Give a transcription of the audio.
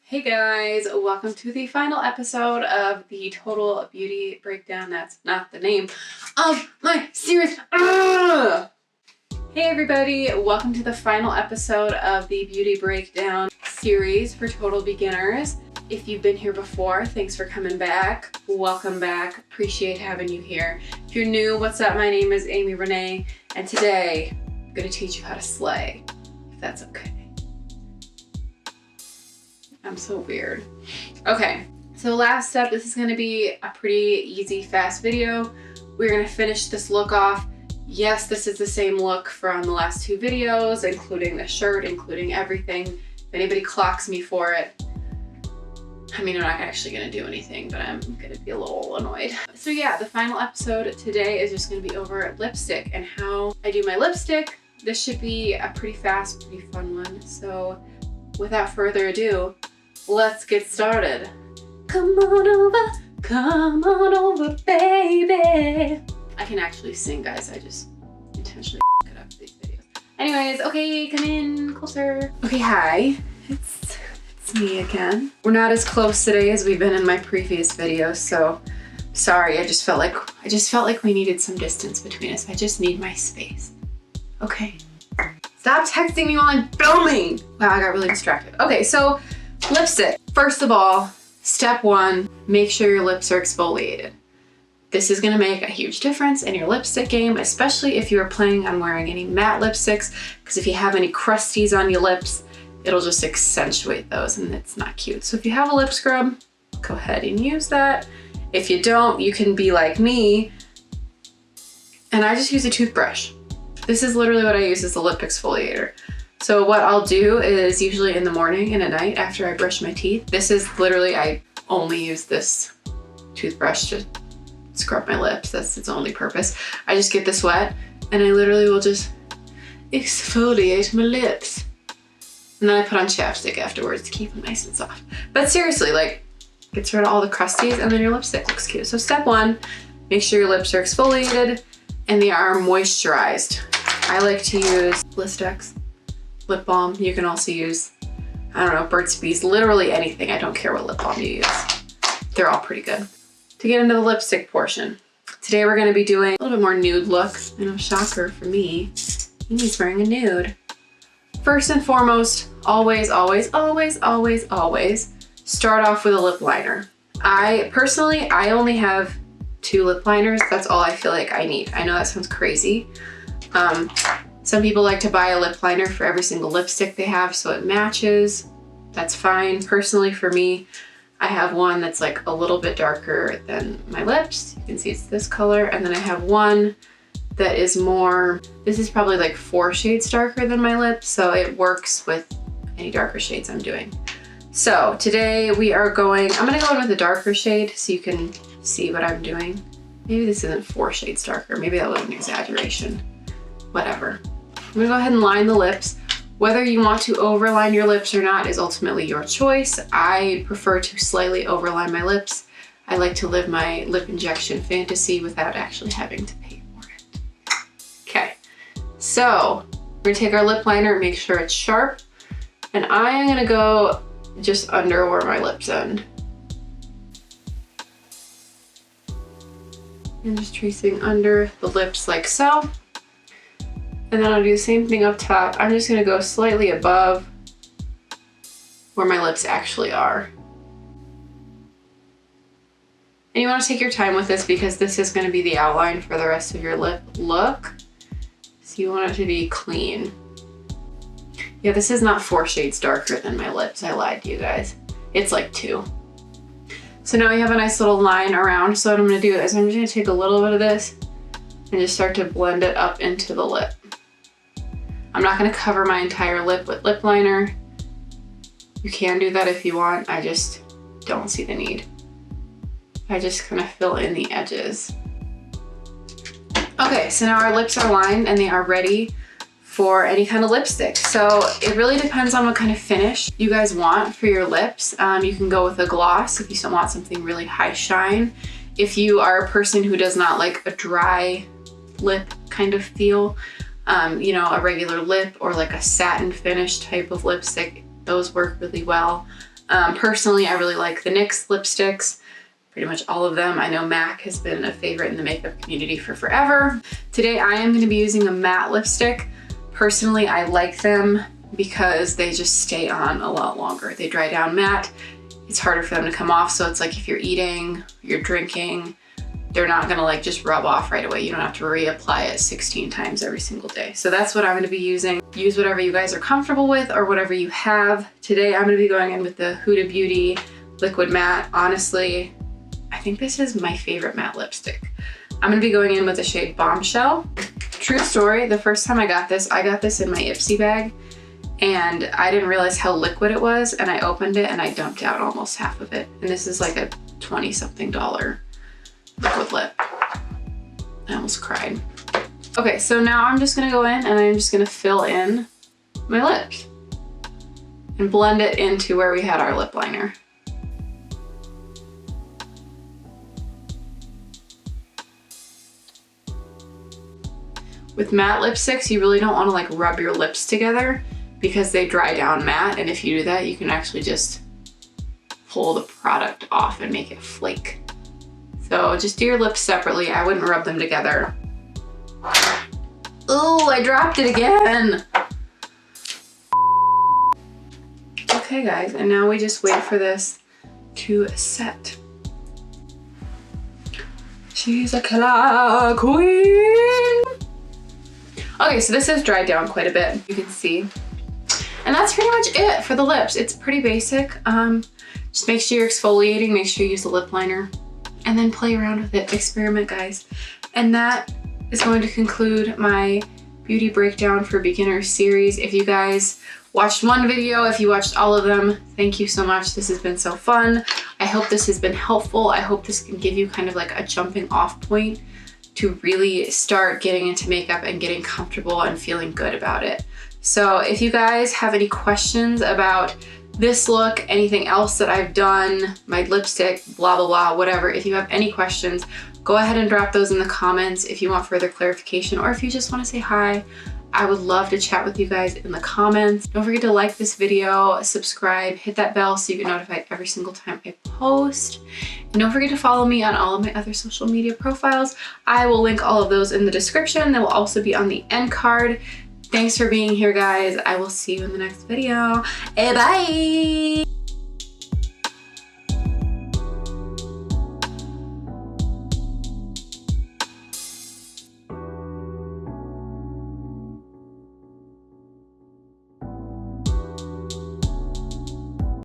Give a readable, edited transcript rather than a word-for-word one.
Hey guys, welcome to the final episode of the Total Beauty Breakdown. That's not the name of my series. Ugh! Hey everybody, welcome to the final episode of the Beauty Breakdown series for total beginners. If you've been here before, thanks for coming back. Welcome back. Appreciate having you here. If you're new, what's up? My name is Amy Renee, and today I'm going to teach you how to slay, if that's okay. I'm so weird. Okay, so last step, this is gonna be a pretty easy, fast video. We're gonna finish this look off. Yes, this is the same look from the last two videos, including the shirt, including everything. If anybody clocks me for it, I mean, I'm not actually gonna do anything, but I'm gonna be a little annoyed. So yeah, the final episode today is just gonna be over lipstick and how I do my lipstick. This should be a pretty fast, pretty fun one. So without further ado, let's get started. Come on over, baby. I can actually sing, guys. I just intentionally f it up for these videos. Anyways, okay, come in closer. Okay, hi. It's me again. We're not as close today as we've been in my previous videos, so sorry. I just felt like we needed some distance between us. I just need my space. Okay. Stop texting me while I'm filming. Wow, I got really distracted. Okay, so lipstick. First of all, step one, make sure your lips are exfoliated. This is gonna make a huge difference in your lipstick game, especially if you are planning on wearing any matte lipsticks, because if you have any crusties on your lips, it'll just accentuate those and it's not cute. So if you have a lip scrub, go ahead and use that. If you don't, you can be like me, and I just use a toothbrush. This is literally what I use as a lip exfoliator. So what I'll do is usually in the morning and at night after I brush my teeth, this is literally, I only use this toothbrush to scrub my lips. That's its only purpose. I just get this wet and I literally will just exfoliate my lips. And then I put on chapstick afterwards to keep them nice and soft. But seriously, like, gets rid of all the crusties and then your lipstick looks cute. So step one, make sure your lips are exfoliated and they are moisturized. I like to use Blistex lip balm. You can also use, I don't know, Burt's Bees, literally anything. I don't care what lip balm you use. They're all pretty good. To get into the lipstick portion, today we're gonna be doing a little bit more nude look. I know, shocker for me, Amy's wearing a nude. First and foremost, always, always, always, always, always start off with a lip liner. I only have 2 lip liners. That's all I feel like I need. I know that sounds crazy. Some people like to buy a lip liner for every single lipstick they have so it matches. That's fine. Personally, for me, I have one that's like a little bit darker than my lips. You can see it's this color. And then I have one that is more, this is probably like 4 shades darker than my lips, so it works with any darker shades I'm doing. So today I'm gonna go in with a darker shade so you can see what I'm doing. Maybe this isn't 4 shades darker. Maybe that was an exaggeration. Whatever. I'm gonna go ahead and line the lips. Whether you want to overline your lips or not is ultimately your choice. I prefer to slightly overline my lips. I like to live my lip injection fantasy without actually having to pay for it. Okay, so we're gonna take our lip liner, make sure it's sharp, and I am gonna go just under where my lips end. And just tracing under the lips like so. And then I'll do the same thing up top. I'm just gonna go slightly above where my lips actually are. And you wanna take your time with this because this is gonna be the outline for the rest of your lip look. So you want it to be clean. Yeah, this is not 4 shades darker than my lips. I lied to you guys. It's like 2. So now we have a nice little line around. So what I'm gonna do is I'm just gonna take a little bit of this and just start to blend it up into the lip. I'm not gonna cover my entire lip with lip liner. You can do that if you want. I just don't see the need. I just kind of fill in the edges. Okay, so now our lips are lined and they are ready for any kind of lipstick. So it really depends on what kind of finish you guys want for your lips. You can go with a gloss if you still want something really high shine. If you are a person who does not like a dry lip kind of feel, you know, a regular lip or like a satin finish type of lipstick, those work really well. Personally, I really like the NYX lipsticks, pretty much all of them. I know MAC has been a favorite in the makeup community for forever. Today I am going to be using a matte lipstick. Personally, I like them because they just stay on a lot longer. They dry down matte. It's harder for them to come off, so it's like if you're eating, you're drinking, they're not gonna like just rub off right away. You don't have to reapply it 16 times every single day. So that's what I'm gonna be using. Use whatever you guys are comfortable with or whatever you have. Today I'm gonna be going in with the Huda Beauty Liquid Matte. Honestly, I think this is my favorite matte lipstick. I'm gonna be going in with the shade Bombshell. True story, the first time I got this in my Ipsy bag, and I didn't realize how liquid it was, and I opened it and I dumped out almost half of it. And this is like a $20-something liquid lip. I almost cried. Okay, so now I'm just gonna go in and I'm just gonna fill in my lips and blend it into where we had our lip liner. With matte lipsticks, you really don't wanna like rub your lips together because they dry down matte, and if you do that, you can actually just pull the product off and make it flake. So just do your lips separately. I wouldn't rub them together. Oh, I dropped it again. Okay guys, and now we just wait for this to set. She's a killer queen. Okay, so this has dried down quite a bit, you can see. And that's pretty much it for the lips. It's pretty basic. Just make sure you're exfoliating, make sure you use the lip liner, and then play around with it. Experiment, guys. And that is going to conclude my beauty breakdown for beginners series. If you guys watched one video, if you watched all of them, thank you so much. This has been so fun. I hope this has been helpful. I hope this can give you kind of like a jumping off point to really start getting into makeup and getting comfortable and feeling good about it. So if you guys have any questions about this look, anything else that I've done, my lipstick, blah, blah, blah, whatever, if you have any questions, go ahead and drop those in the comments if you want further clarification, or if you just want to say hi. I would love to chat with you guys in the comments. Don't forget to like this video, subscribe, hit that bell so you get notified every single time I post. And don't forget to follow me on all of my other social media profiles. I will link all of those in the description. They will also be on the end card. Thanks for being here, guys. I will see you in the next video. Bye!